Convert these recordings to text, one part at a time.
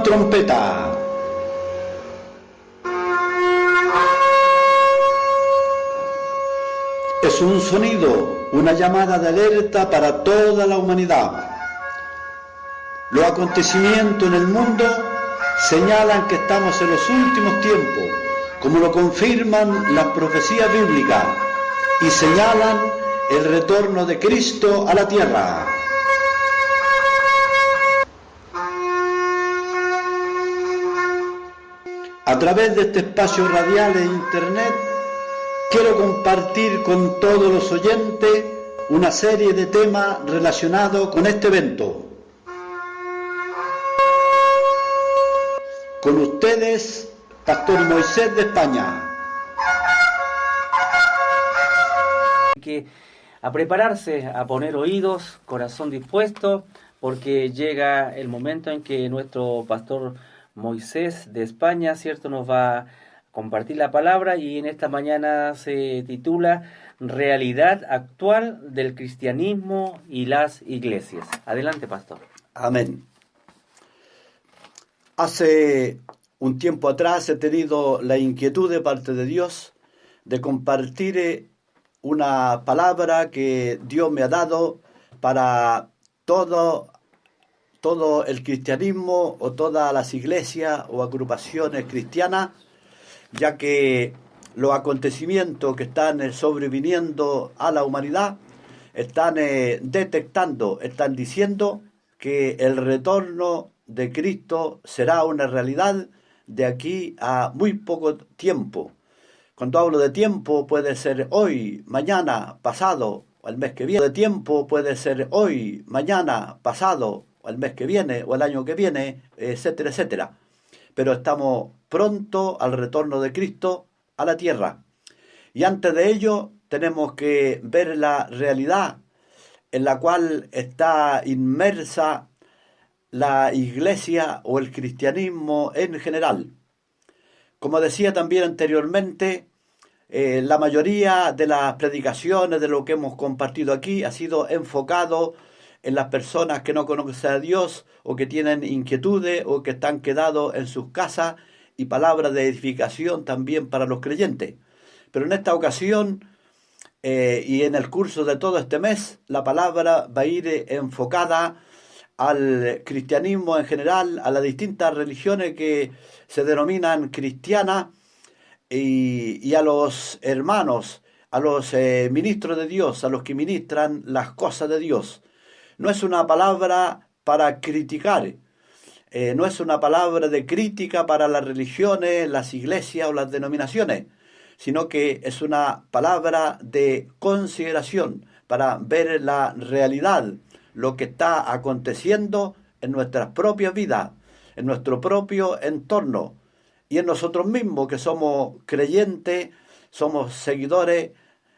trompeta. Es un sonido, una llamada de alerta para toda la humanidad. Los acontecimientos en el mundo señalan que estamos en los últimos tiempos, como lo confirman las profecías bíblicas, y señalan el retorno de Cristo a la tierra. A través de este espacio radial e internet, quiero compartir con todos los oyentes una serie de temas relacionados con este evento. Con ustedes, Pastor Moisés de España. Que a prepararse, a poner oídos, corazón dispuesto, porque llega el momento en que nuestro Pastor Moisés de España, ¿cierto?, nos va a compartir la palabra, y en esta mañana se titula Realidad actual del cristianismo y las iglesias. Adelante, Pastor. Amén. Hace un tiempo atrás he tenido la inquietud de parte de Dios de compartir una palabra que Dios me ha dado para todo el cristianismo o todas las iglesias o agrupaciones cristianas, ya que los acontecimientos que están sobreviniendo a la humanidad están detectando, están diciendo que el retorno de Cristo será una realidad de aquí a muy poco tiempo. Cuando hablo de tiempo, puede ser hoy, mañana, pasado o el mes que viene. De tiempo puede ser hoy, mañana, pasado o el mes que viene o el año que viene, etcétera, etcétera. Pero estamos pronto al retorno de Cristo a la tierra. Y antes de ello tenemos que ver la realidad en la cual está inmersa la iglesia o el cristianismo en general. Como decía también anteriormente, la mayoría de las predicaciones de lo que hemos compartido aquí ha sido enfocado en las personas que no conocen a Dios o que tienen inquietudes o que están quedados en sus casas, y palabras de edificación también para los creyentes. Pero en esta ocasión y en el curso de todo este mes, la palabra va a ir enfocada al cristianismo en general, a las distintas religiones que se denominan cristianas, y a los hermanos, a los ministros de Dios, a los que ministran las cosas de Dios. No es una palabra para criticar, no es una palabra de crítica para las religiones, las iglesias o las denominaciones, sino que es una palabra de consideración para ver la realidad, lo que está aconteciendo en nuestras propias vidas, en nuestro propio entorno y en nosotros mismos, que somos creyentes, somos seguidores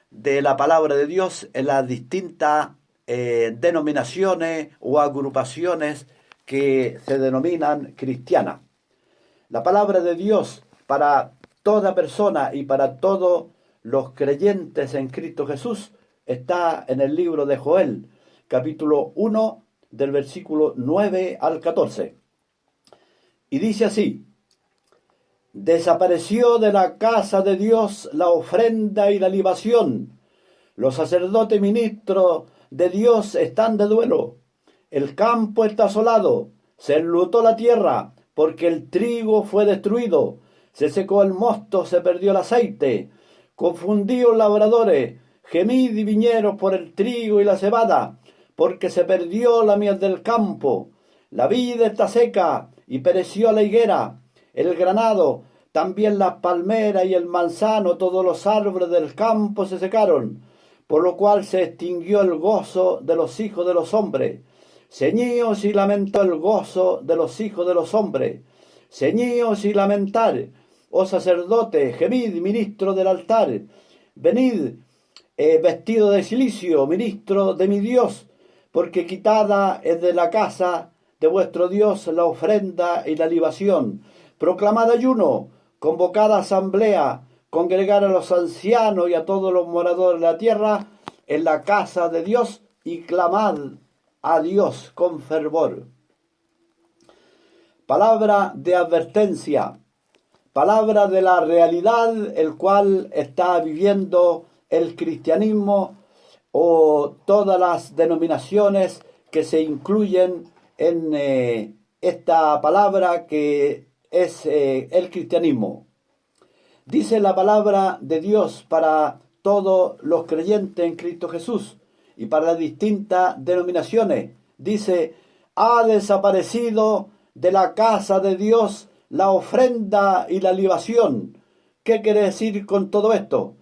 de la palabra de Dios en las distintas denominaciones o agrupaciones que se denominan cristianas. La palabra de Dios para toda persona y para todos los creyentes en Cristo Jesús está en el libro de Joel, capítulo 1, del versículo 9 al 14. Y dice así: desapareció de la casa de Dios la ofrenda y la libación. Los sacerdotes ministros de Dios están de duelo. El campo está asolado. Se enlutó la tierra, porque el trigo fue destruido. Se secó el mosto, se perdió el aceite. Confundíos labradores, gemid y viñeros por el trigo y la cebada, porque se perdió la miel del campo. La vid está seca y pereció la higuera, el granado, también las palmeras y el manzano, todos los árboles del campo se secaron, por lo cual se extinguió el gozo de los hijos de los hombres. Ceñíos y lamentad el gozo de los hijos de los hombres. Ceñíos y lamentar, oh sacerdote, gemid, ministro del altar. Venid, vestido de cilicio, ministro de mi Dios, porque quitada es de la casa de vuestro Dios la ofrenda y la libación. Proclamad ayuno, convocad asamblea, congregar a los ancianos y a todos los moradores de la tierra en la casa de Dios, y clamad a Dios con fervor. palabra de advertencia, palabra de la realidad el cual está viviendo el cristianismo o todas las denominaciones que se incluyen en esta palabra que es el cristianismo. Dice la palabra de Dios para todos los creyentes en Cristo Jesús y para las distintas denominaciones. Dice, ha desaparecido de la casa de Dios la ofrenda y la libación. ¿Qué quiere decir con todo esto?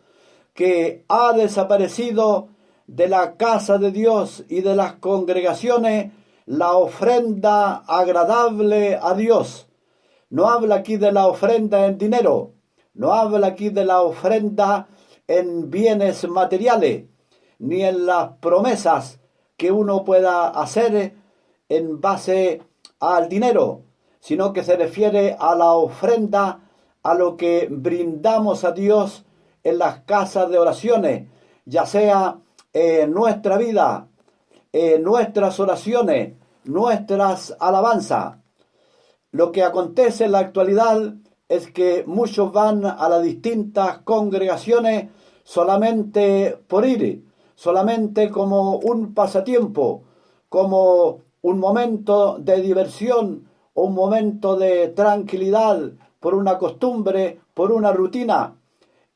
Que ha desaparecido de la casa de Dios y de las congregaciones la ofrenda agradable a Dios. No habla aquí de la ofrenda en dinero, no habla aquí de la ofrenda en bienes materiales, ni en las promesas que uno pueda hacer en base al dinero, sino que se refiere a la ofrenda, a lo que brindamos a Dios en las casas de oraciones, ya sea nuestra vida, nuestras oraciones, nuestras alabanzas. Lo que acontece en la actualidad es que muchos van a las distintas congregaciones solamente por ir, solamente como un pasatiempo, como un momento de diversión o un momento de tranquilidad, por una costumbre, por una rutina.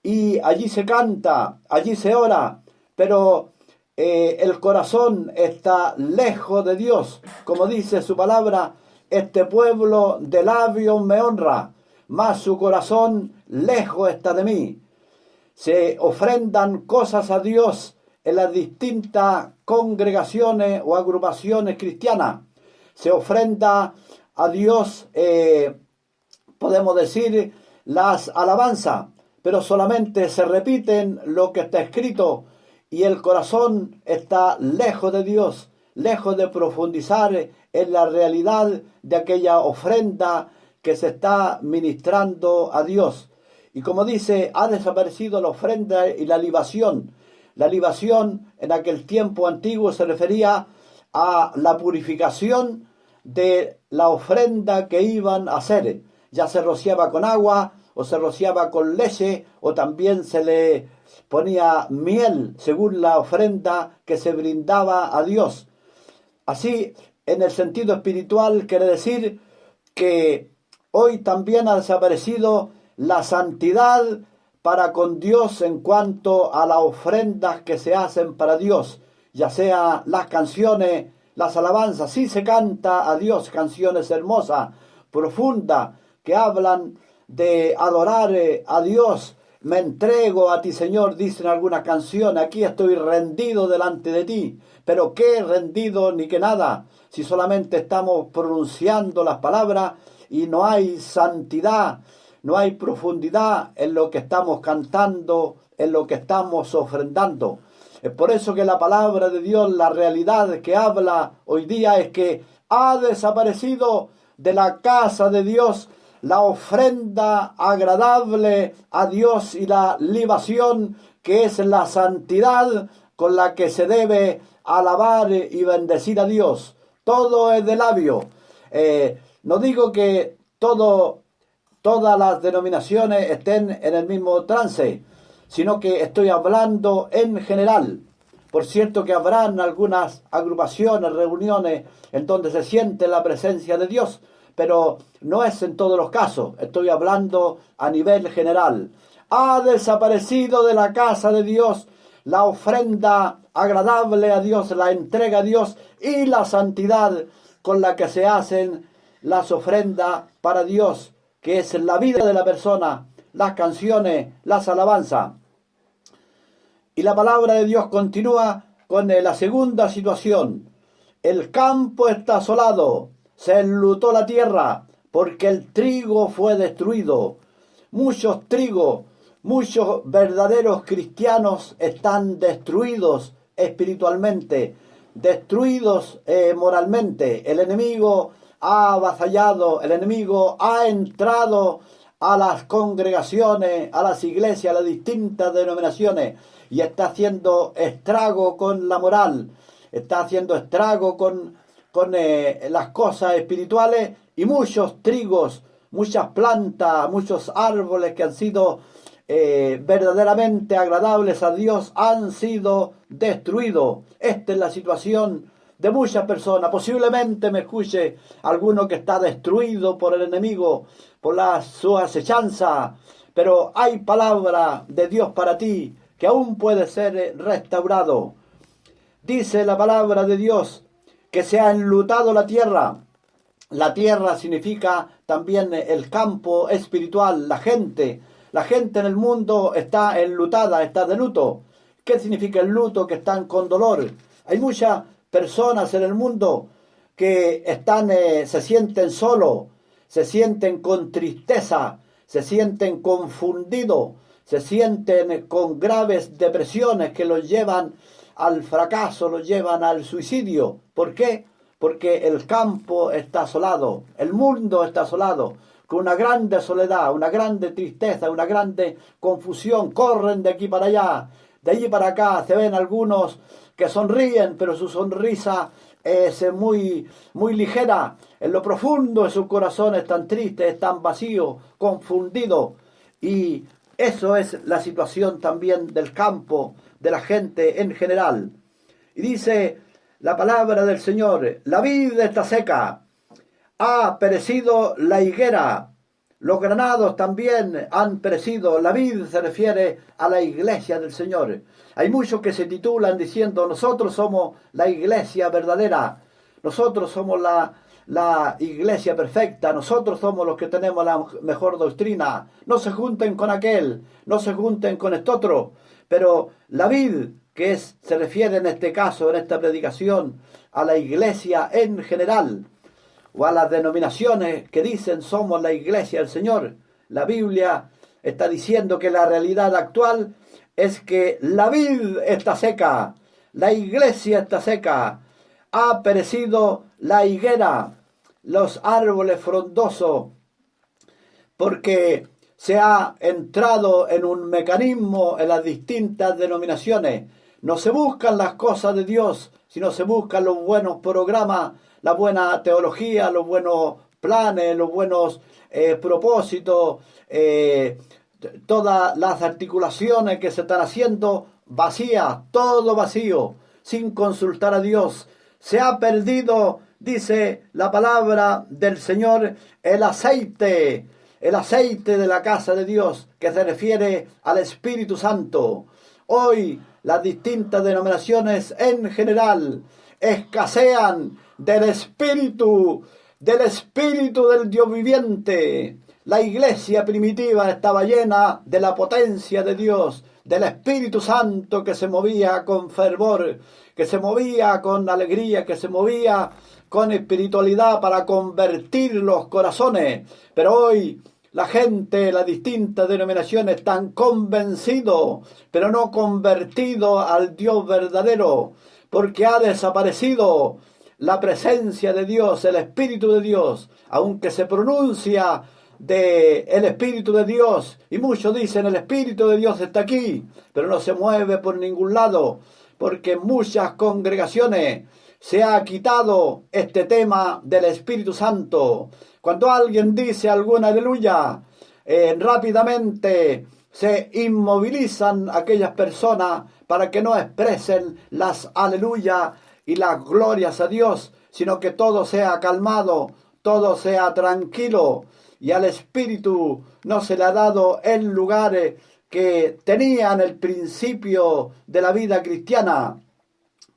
Y allí se canta, allí se ora, pero el corazón está lejos de Dios. Como dice su palabra, este pueblo de labios me honra, mas su corazón lejos está de mí. Se ofrendan cosas a Dios en las distintas congregaciones o agrupaciones cristianas. Se ofrenda a Dios, podemos decir, las alabanzas, pero solamente se repiten lo que está escrito y el corazón está lejos de Dios, lejos de profundizar en la realidad de aquella ofrenda que se está ministrando a Dios. Y como dice, ha desaparecido la ofrenda y la libación. La libación en aquel tiempo antiguo se refería a la purificación de la ofrenda que iban a hacer. Ya se rociaba con agua o se rociaba con leche o también se le ponía miel según la ofrenda que se brindaba a Dios. Así, en el sentido espiritual, quiere decir que hoy también ha desaparecido la santidad para con Dios en cuanto a las ofrendas que se hacen para Dios, ya sea las canciones, las alabanzas. Sí se canta a Dios canciones hermosas, profundas, que hablan de adorar a Dios. Me entrego a ti, Señor, dicen algunas canciones. Aquí estoy rendido delante de ti. Pero qué rendido ni que nada, si solamente estamos pronunciando las palabras y no hay santidad, no hay profundidad en lo que estamos cantando, en lo que estamos ofrendando. Es por eso que la palabra de Dios, la realidad que habla hoy día es que ha desaparecido de la casa de Dios la ofrenda agradable a Dios y la libación, que es la santidad con la que se debe alabar y bendecir a Dios. Todo es de labio. No digo que todas las denominaciones estén en el mismo trance, sino que estoy hablando en general. Por cierto que habrán algunas agrupaciones, reuniones en donde se siente la presencia de Dios, pero no es en todos los casos. Estoy hablando a nivel general. Ha desaparecido de la casa de Dios la ofrenda agradable a Dios, la entrega a Dios y la santidad con la que se hacen las ofrendas para Dios, que es la vida de la persona, las canciones, las alabanzas. Y la palabra de Dios continúa con la segunda situación. El campo está asolado, se enlutó la tierra, porque el trigo fue destruido. Muchos verdaderos cristianos están destruidos espiritualmente, destruidos moralmente. El enemigo ha avasallado, el enemigo ha entrado a las congregaciones, a las iglesias, a las distintas denominaciones y está haciendo estrago con la moral, está haciendo estrago con con las cosas espirituales, y muchos trigos, muchas plantas, muchos árboles que han sido verdaderamente agradables a Dios han sido destruidos. Esta es la situación de muchas personas. Posiblemente me escuche alguno que está destruido por el enemigo, por su acechanza, pero hay palabra de Dios para ti que aún puede ser restaurado. Dice la palabra de Dios que se ha enlutado la tierra. La tierra significa también el campo espiritual, la gente. La gente en el mundo está enlutada, está de luto. ¿Qué significa el luto? Que están con dolor. Hay muchas personas en el mundo que se sienten solos, se sienten con tristeza, se sienten confundidos, se sienten con graves depresiones que los llevan al fracaso, los llevan al suicidio. ¿Por qué? Porque el campo está asolado, el mundo está asolado, con una grande soledad, una grande tristeza, una grande confusión. Corren de aquí para allá, de allí para acá. Se ven algunos que sonríen, pero su sonrisa es muy, muy ligera. En lo profundo de su corazón están tristes, están vacíos, confundidos. Y eso es la situación también del campo, de la gente en general. Y dice la palabra del Señor: la vid está seca, ha perecido la higuera, los granados también han perecido. La vid se refiere a la iglesia del Señor. Hay muchos que se titulan diciendo: nosotros somos la iglesia verdadera, nosotros somos la iglesia perfecta, nosotros somos los que tenemos la mejor doctrina. No se junten con aquel, no se junten con este otro. Pero la vid, se refiere en este caso, en esta predicación, a la iglesia en general, o a las denominaciones que dicen somos la iglesia del Señor. La Biblia está diciendo que la realidad actual es que la vid está seca, la iglesia está seca, ha perecido la higuera, los árboles frondosos, porque se ha entrado en un mecanismo en las distintas denominaciones. No se buscan las cosas de Dios, sino se buscan los buenos programas, la buena teología, los buenos planes, los buenos propósitos, todas las articulaciones que se están haciendo vacías, todo vacío, sin consultar a Dios. Se ha perdido, dice la palabra del Señor, el aceite de la casa de Dios, que se refiere al Espíritu Santo. Hoy las distintas denominaciones en general escasean del Espíritu del Dios viviente. La iglesia primitiva estaba llena de la potencia de Dios, del Espíritu Santo que se movía con fervor, que se movía con alegría, que se movía con espiritualidad para convertir los corazones. Pero hoy la gente, las distintas denominaciones están convencidos, pero no convertidos al Dios verdadero, porque ha desaparecido la presencia de Dios, el Espíritu de Dios, aunque se pronuncia de el Espíritu de Dios, y muchos dicen el Espíritu de Dios está aquí, pero no se mueve por ningún lado, porque en muchas congregaciones se ha quitado este tema del Espíritu Santo. Cuando alguien dice alguna aleluya, rápidamente se inmovilizan aquellas personas para que no expresen las aleluya y las glorias a Dios, sino que todo sea calmado, todo sea tranquilo, y al Espíritu no se le ha dado el lugar que tenía en el principio de la vida cristiana.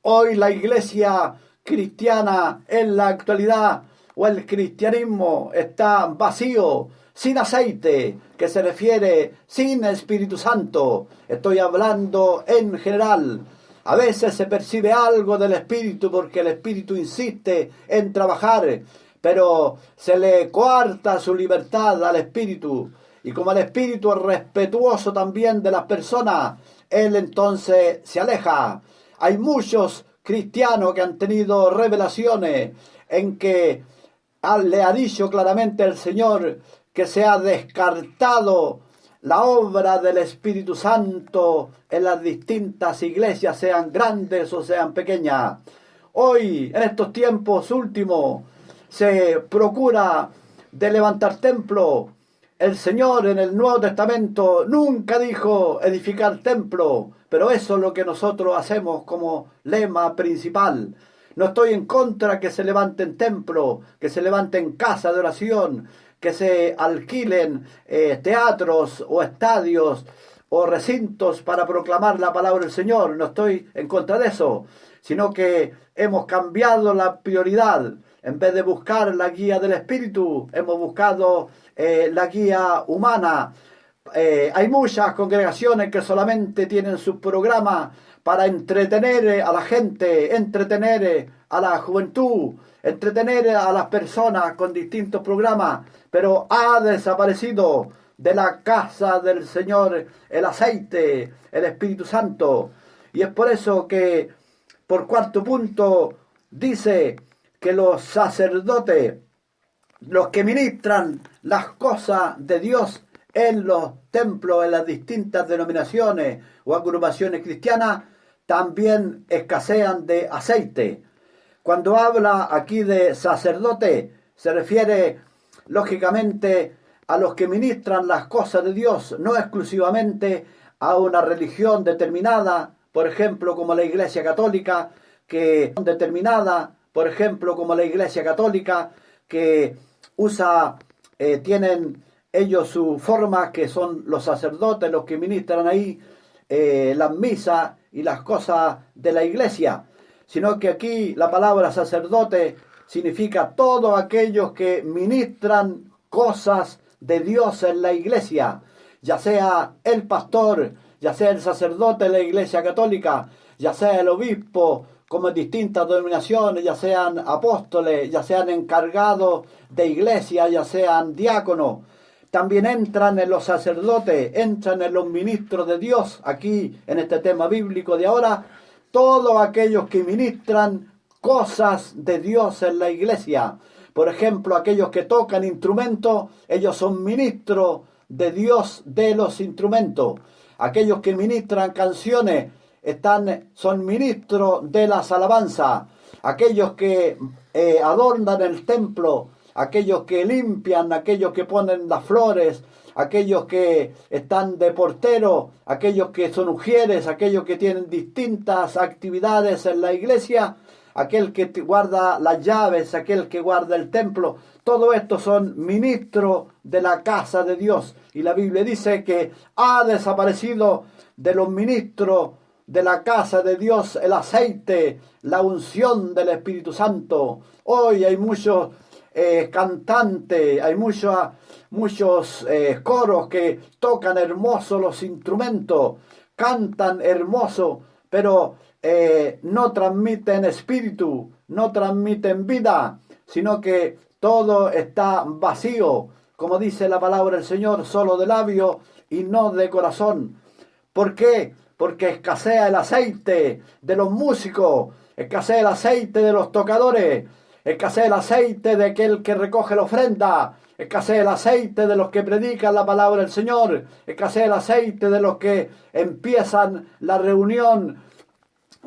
Hoy la iglesia cristiana en la actualidad, o el cristianismo, está vacío, sin aceite, que se refiere sin Espíritu Santo. Estoy hablando en general. A veces se percibe algo del Espíritu porque el Espíritu insiste en trabajar, pero se le coarta su libertad al Espíritu. Y como el Espíritu es respetuoso también de las personas, él entonces se aleja. Hay muchos cristianos que han tenido revelaciones en que le ha dicho claramente el Señor que se ha descartado la obra del Espíritu Santo en las distintas iglesias, sean grandes o sean pequeñas. hoy, en estos tiempos últimos, se procura de levantar templo. El Señor en el Nuevo Testamento nunca dijo edificar templo, pero eso es lo que nosotros hacemos como lema principal. No estoy en contra que se levanten templos, que se levanten casas de oración, que se alquilen teatros o estadios o recintos para proclamar la palabra del Señor. No estoy en contra de eso, sino que hemos cambiado la prioridad. En vez de buscar la guía del Espíritu, hemos buscado la guía humana. Hay muchas congregaciones que solamente tienen sus programas para entretener a la gente, entretener a la juventud, entretener a las personas con distintos programas, pero ha desaparecido de la casa del Señor el aceite, el Espíritu Santo. Y es por eso que, por cuarto punto, dice que los sacerdotes, los que ministran las cosas de Dios en los templos, en las distintas denominaciones o agrupaciones cristianas, también escasean de aceite. Cuando habla aquí de sacerdote, se refiere lógicamente a los que ministran las cosas de Dios, no exclusivamente a una religión determinada, por ejemplo, como la Iglesia Católica, que tienen ellos su forma, que son los sacerdotes los que ministran ahí las misas y las cosas de la iglesia, sino que aquí la palabra sacerdote significa todos aquellos que ministran cosas de Dios en la iglesia, ya sea el pastor, ya sea el sacerdote de la Iglesia Católica, ya sea el obispo, como en distintas denominaciones, ya sean apóstoles, ya sean encargados de iglesia, ya sean diáconos. También entran en los sacerdotes, entran en los ministros de Dios, aquí en este tema bíblico de ahora, todos aquellos que ministran cosas de Dios en la iglesia. Por ejemplo, aquellos que tocan instrumentos, ellos son ministros de Dios de los instrumentos. Aquellos que ministran canciones, son ministros de las alabanzas. Aquellos que adornan el templo, aquellos que limpian, aquellos que ponen las flores, aquellos que están de portero, aquellos que son ujieres, aquellos que tienen distintas actividades en la iglesia, aquel que guarda las llaves, aquel que guarda el templo. Todo esto son ministros de la casa de Dios. Y la Biblia dice que ha desaparecido de los ministros de la casa de Dios el aceite, la unción del Espíritu Santo. Hoy hay muchos cantantes, hay muchos coros que tocan hermoso los instrumentos, cantan hermoso, pero no transmiten espíritu, no transmiten vida, sino que todo está vacío, como dice la palabra del Señor, solo de labio y no de corazón. ¿Por qué? Porque escasea el aceite de los músicos, escasea el aceite de los tocadores, escasea el aceite de aquel que recoge la ofrenda, escasea el aceite de los que predican la palabra del Señor, escasea el aceite de los que empiezan la reunión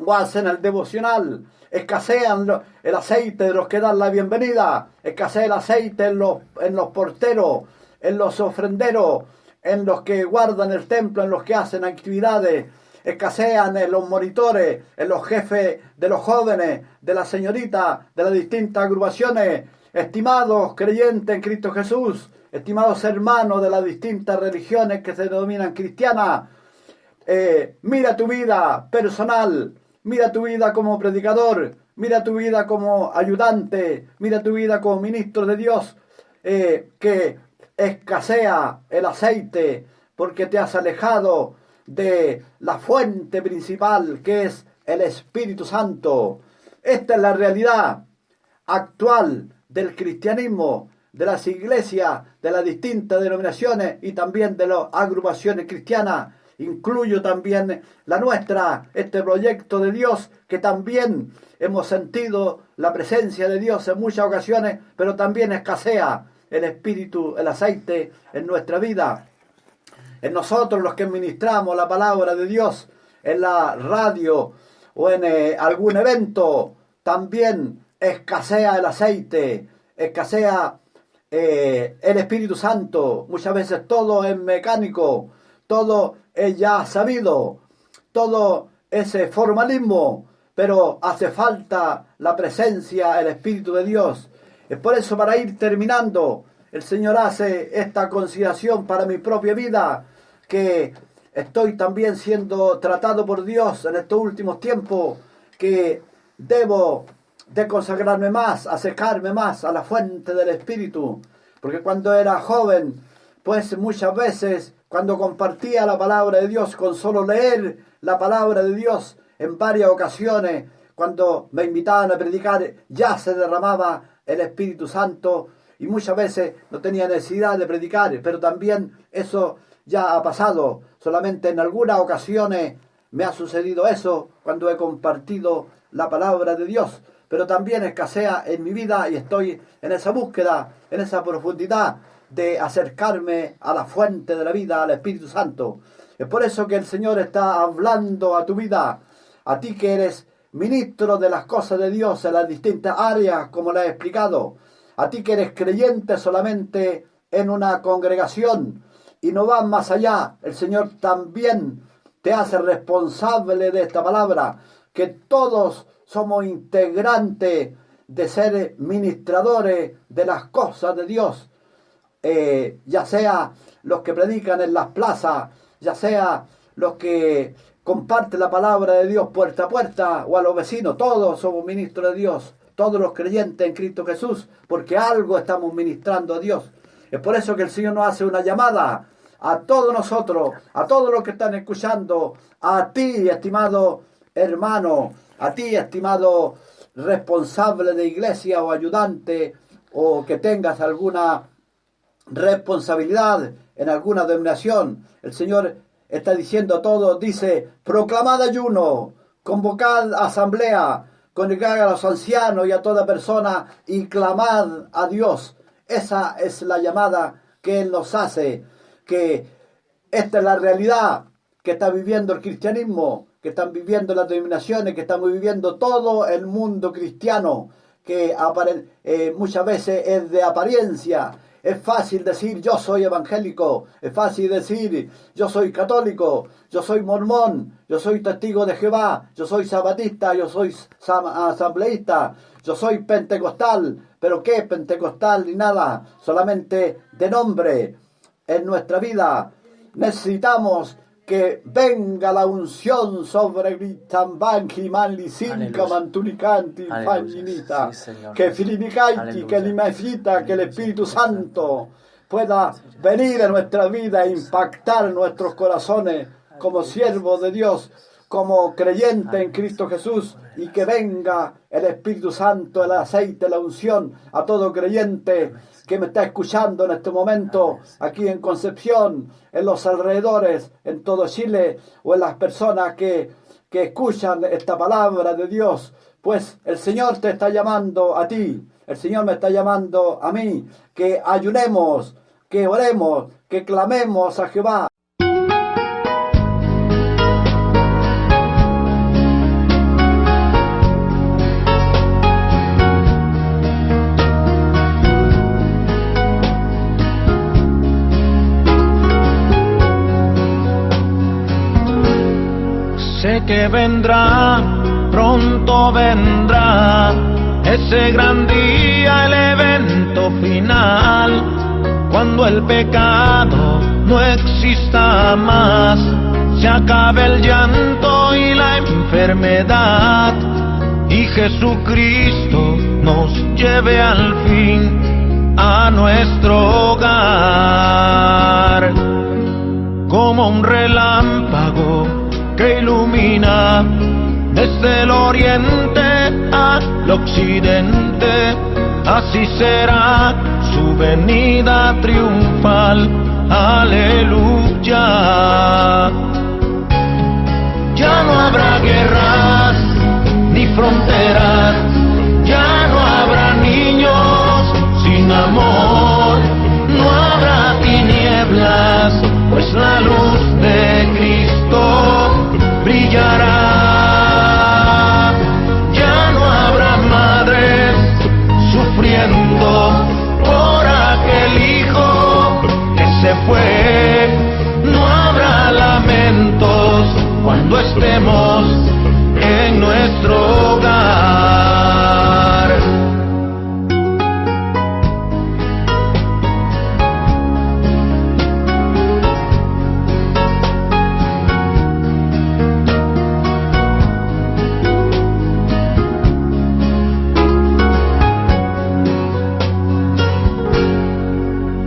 o hacen el devocional, escasean el aceite de los que dan la bienvenida, escasea el aceite en los porteros, en los ofrenderos, en los que guardan el templo, en los que hacen actividades, escasean en los monitores, en los jefes de los jóvenes, de las señoritas, de las distintas agrupaciones. Estimados creyentes en Cristo Jesús, estimados hermanos de las distintas religiones que se denominan cristianas, mira tu vida personal, mira tu vida como predicador, mira tu vida como ayudante, mira tu vida como ministro de Dios, que escasea el aceite porque te has alejado de la fuente principal, que es el Espíritu Santo. Esta es la realidad actual del cristianismo, de las iglesias, de las distintas denominaciones y también de las agrupaciones cristianas. Incluyo también la nuestra, este proyecto de Dios, que también hemos sentido la presencia de Dios en muchas ocasiones, pero también escasea el Espíritu, el aceite en nuestra vida. En nosotros los que ministramos la palabra de Dios en la radio o en algún evento, también escasea el aceite, escasea el Espíritu Santo. Muchas veces todo es mecánico, todo es ya sabido, todo es formalismo, pero hace falta la presencia, el Espíritu de Dios. Es por eso, para ir terminando, el Señor hace esta consideración para mi propia vida, que estoy también siendo tratado por Dios en estos últimos tiempos, que debo de consagrarme más, acercarme más a la fuente del Espíritu, porque cuando era joven, pues muchas veces cuando compartía la palabra de Dios, con solo leer la palabra de Dios, en varias ocasiones, cuando me invitaban a predicar, ya se derramaba el Espíritu Santo y muchas veces no tenía necesidad de predicar, pero también eso ya ha pasado. Solamente en algunas ocasiones me ha sucedido eso cuando he compartido la palabra de Dios, pero también escasea en mi vida y estoy en esa búsqueda, en esa profundidad de acercarme a la fuente de la vida, al Espíritu Santo. Es por eso que el Señor está hablando a tu vida, a ti que eres ministro de las cosas de Dios en las distintas áreas, como le he explicado, a ti que eres creyente solamente en una congregación y no vas más allá. El Señor también te hace responsable de esta palabra, que todos somos integrantes de ser ministradores de las cosas de Dios, ya sea los que predican en las plazas, ya sea los que comparten la palabra de Dios puerta a puerta o a los vecinos. Todos somos ministros de Dios, todos los creyentes en Cristo Jesús, porque algo estamos ministrando a Dios. Es por eso que el Señor nos hace una llamada a todos nosotros, a todos los que están escuchando, a ti, estimado hermano, a ti, estimado responsable de iglesia o ayudante, o que tengas alguna responsabilidad en alguna denominación. El Señor está diciendo a todos, dice: proclamad ayuno, convocad asamblea, congregad a los ancianos y a toda persona y clamad a Dios. Esa es la llamada que Él nos hace, que esta es la realidad que está viviendo el cristianismo, que están viviendo las denominaciones, que estamos viviendo todo el mundo cristiano, que muchas veces es de apariencia. Es fácil decir yo soy evangélico, es fácil decir yo soy católico, yo soy mormón, yo soy testigo de Jehová, yo soy sabatista, yo soy asambleísta, yo soy pentecostal. Pero ¿qué pentecostal ni nada? Solamente de nombre. En nuestra vida necesitamos que venga la unción sobre Gritambanki, Manlisinka, Mantunicanti, Fanginita, que Filipicanti, que Limafita, que el Espíritu Santo pueda venir a nuestra vida e impactar nuestros corazones como siervos de Dios, como creyente en Cristo Jesús, y que venga el Espíritu Santo, el aceite, la unción a todo creyente que me está escuchando en este momento, aquí en Concepción, en los alrededores, en todo Chile, o en las personas que escuchan esta palabra de Dios. Pues el Señor te está llamando a ti, el Señor me está llamando a mí, que ayunemos, que oremos, que clamemos a Jehová. Sé que vendrá, pronto vendrá, ese gran día, el evento final, cuando el pecado no exista más, se acabe el llanto y la enfermedad, y Jesucristo nos lleve al fin a nuestro hogar, como un relámpago que ilumina desde el oriente al occidente, así será su venida triunfal. Aleluya. Ya no habrá guerras ni fronteras, ya no habrá niños sin amor, no habrá tinieblas, pues la luz de Cristo brillará. Ya no habrá estemos en nuestro hogar.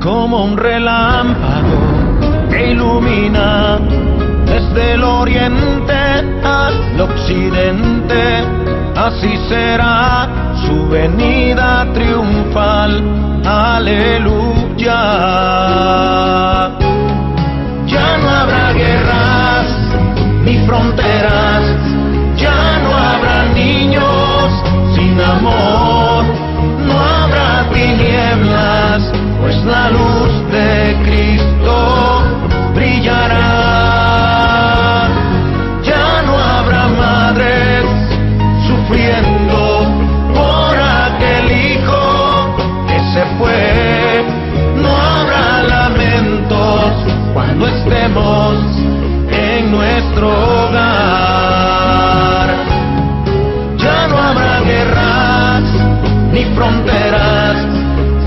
Como un relámpago que ilumina desde el oriente al occidente, así será su venida triunfal. Aleluya. Ya no habrá guerras ni fronteras, ya no habrá niños sin amor, no habrá tinieblas, pues la luz de Cristo brillará. Ya no habrá madres sufriendo por aquel hijo que se fue, no habrá lamentos cuando estemos en nuestro hogar. Ya no habrá guerras ni fronteras,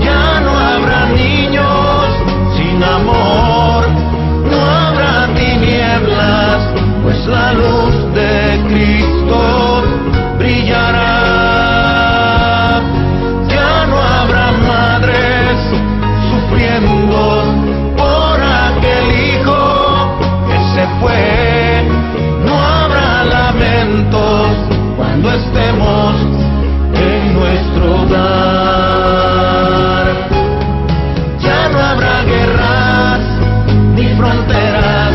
ya no habrá niños sin amor, no habrá tinieblas, pues la luz de Cristo brillará. Ya no habrá madres sufriendo por aquel hijo que se fue, no habrá lamentos cuando estemos en nuestro hogar. Ya no habrá guerras ni fronteras,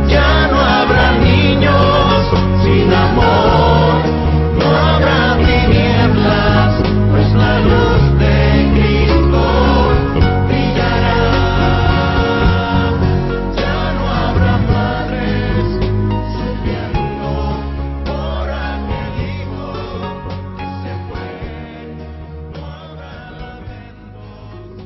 ya no habrá niños sin amor, no habrá tinieblas, pues la luz de Cristo brillará. Ya no habrá madres sufriendo por aquel hijo que se fue, no habrá lamentos cuando estemos.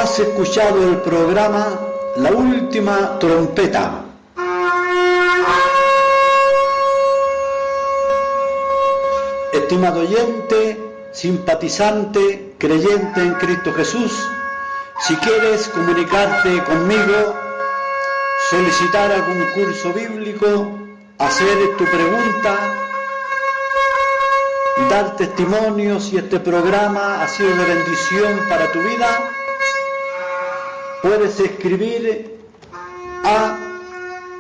Has escuchado el programa La Última Trompeta. Estimado oyente, simpatizante, creyente en Cristo Jesús, si quieres comunicarte conmigo, solicitar algún curso bíblico, hacer tu pregunta, dar testimonio si este programa ha sido de bendición para tu vida, puedes escribir a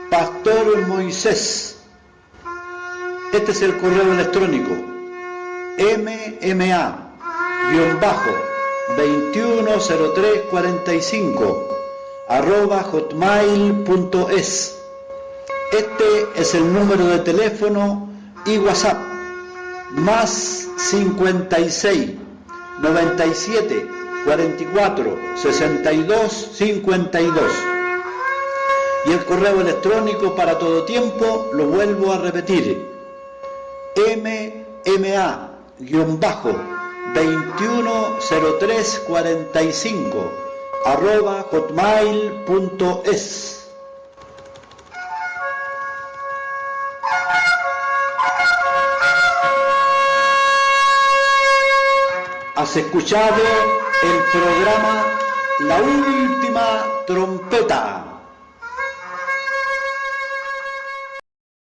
Pastor Moisés. Este es el correo electrónico mma-210345 Este es el número de teléfono y WhatsApp más 56 97 44 62 52. Y el correo electrónico para todo tiempo, lo vuelvo a repetir, mma-210345 Has escuchado el programa La Última Trompeta.